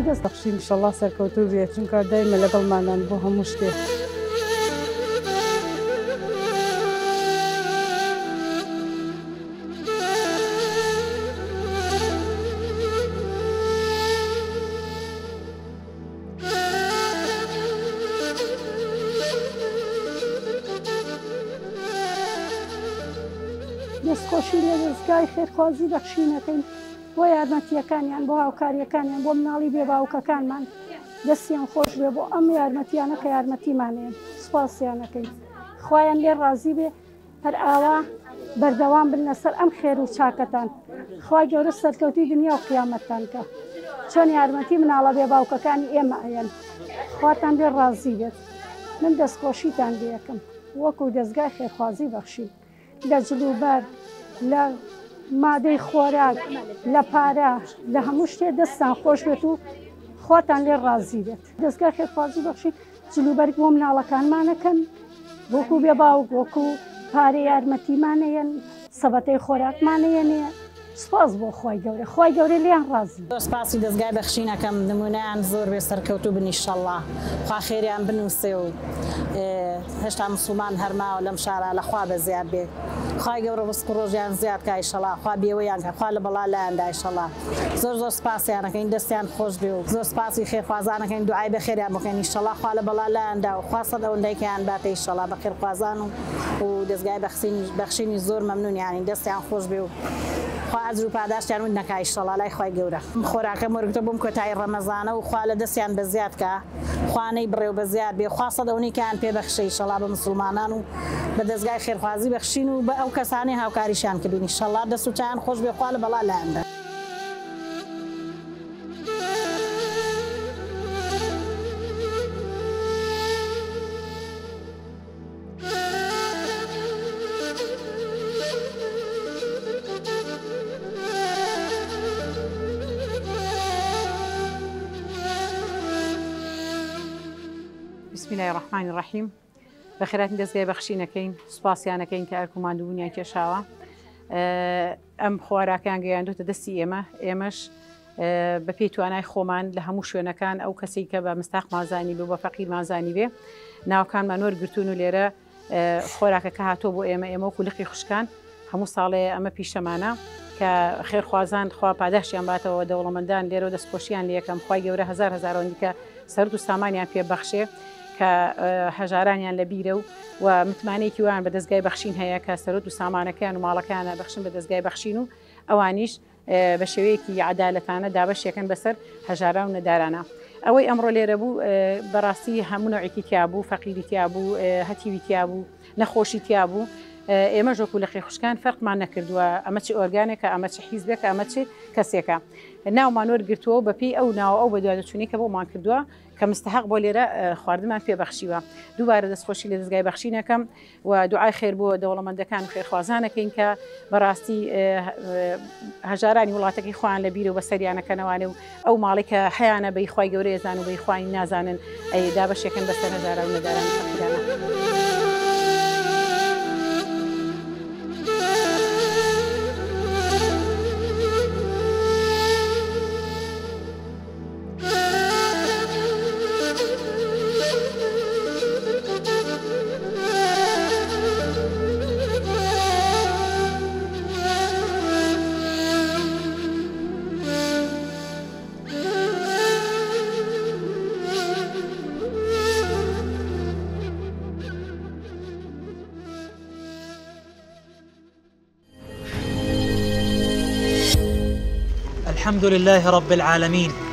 دەست بەخشین ئینشەڵڵا سەرکەوتوو بێت چونکە دایمە لەگەڵمانان بۆ هەموو شتێک. دەستخۆشی لێ دەستگای خێرخوازی بەخشینەکەین بۆ یارمەتیەکانیان بۆ هاوکاریەکانیان بۆ مناڵی بێباوکەکانمان دەستیان خۆش بێ بۆ ئەم یارمەتیانە کە یارمەتیمانەیە سوپاسیانەکەین خوایان لێ ڕازی بێ هەر ئاوا بەردەوام بن لەسەر ئەم خێر و چاکەتان خوای گەورە سەرکەوتی دنیا و قیامەتتان کە چۆن یارمەتی مناڵە بێباوکەکانی ئێمە ئەیەن خواتان لێ ڕازی بێت من دەستخۆشیتان لێ یەکەم وەکو دەستگای خێرخوازی بەخشین لە جلوبەر لە مادەی خۆراک لە پارە لە هەموو شتێ دەستان خۆش بێت و خۆتان لێ ڕازی بێت دەستگای خێرخوازی بەخشین جلوبەرگ بۆ مناڵەکانمانەکەن وەکو بێباوک وەکو پارەی یارمەتیمانەیەن سەبەتەی خۆراکمانەیەنێ سپاس بۆ خوای گەورە لیان ڕازی سپاسی دەستگای بەخشینەکەم نمونەیان زۆر بێ سەرکەوتوو بن ئینشەڵڵا خوا خێریان بنووسێ و هێشتا موسڵمان هەرماوە لەم شارە لەخوا بە زیاد بێ خوای گەورە ڕزق و ڕۆژیان زیاد کە ئینشەڵڵا خوا بێوەیان کە خوا لە بەڵا لایەندا ئینشەڵڵا زۆر سپاسیانەکەین دەستیان خۆش بێ و زۆر سپاسی خێرخوازانەکەین دوعای بەخێریان بکەین ئینشەڵڵا خوا لە بەڵا لایەندا و خوا سەد ئەوەندەیکیان باتە ئینشەڵڵا بە خێرخوازان و دەستگای بەخشینی زۆر مەمنونیانی دەستیان خۆش بێ و خوا ئەجر و پاداشتیان ون نەکا ئینشەڵڵا لای خوای گەورە خۆراکەم وەرگرتە بۆم کۆتایی ڕەمەزانە و خوا لە دەستیان بە زیاد کە خوانەی بڕێ و بە زیاد بێ خوا سەد ئەوەندەیکیان پێ بەخشێ ئینشەڵڵا بە موسڵمانان و بە دەستگای خێرخوازی بەخشین و بە ئەو کەسانی هاوکاریشیان کردین ئینشەڵڵا دەست و چایان خۆش بێ خوا لە بەڵا لایەندا. بسم الله الرحمن الرحیم بەخێراتی دەستگای بەخشینەکەین سوپاسیانەکەین کە ئەرکوماندبوونیان کێشاوە ئەم خواراکیان گەیاندوتە دەستی ئێمەش بە پێی توانای خۆمان لە هەموو شوێنەکان ئەو کەسی کە بە مستاق مازانی بێ بە فەقیر مازانی بێ ناوکانمان وەرگرتوون و لێرە خۆراکەکە هاتۆ بۆ ئێمە وەکو لقی خوشکان هەموو ساڵەیە ئەمە پیشەمانە کە خێرخوازان خوا پاداشتیان باتەوە دەوڵەمەندان لێرە دەستخۆشییان لە یەکەم خوای گەورە هەزارەوەندی کە سەرد و سامانیان پێ بەخشێ کە هەژارانیان لە بیرە و متمانەیەکی وان بە دەستگای بەخشین هەیە کە سەرۆت و سامانەکەیان و ماڵەکانە بەخشن بە دەستگای بەخشین و ئەوانیش بە شێوەیەکی عەدالەتانە دابەشێکن بەسەر هەژاران و نەدارانە. ئەوەی ئەمڕۆ لێرە بوو بەڕاستی هەموو نوعێکی تیا بوو فەقیری تیا بوو هەتیوی تیا بوو نەخۆشی تیا بوو ئێمە ژۆکو لە خێرخوشکان فەرقمان نەکردووە ئەمە چی ئۆرگانێکە ئەمە چی حیزبێکە ئەمە چی کەسێکە ناومان وەرگرتووە بەپێی ئەو ناوە ئەو بە دوادەچوونی کە بۆمان کردووە کە مستحق بۆ لێرە خواردنمان پێبەخشیوە دووبارە دەستخۆشی لە دەستگای بەخشینەکەم و دوعای خێر بۆ دەوڵەمەندەکان و خێرخوازانەکەین کە بەڕاستی هەژارانی وڵاتەکەی خۆیان لە بیرە و بەسەریانەکەنەوانێ و ئەو ماڵی کە هەیانە بەی خوای گەورەی ئێزان و بەی خوای نازانن ئەی دابەشێکن بەسەر هەژاران و نەدارانی فەقیرانە. الحمد لله رب العالمين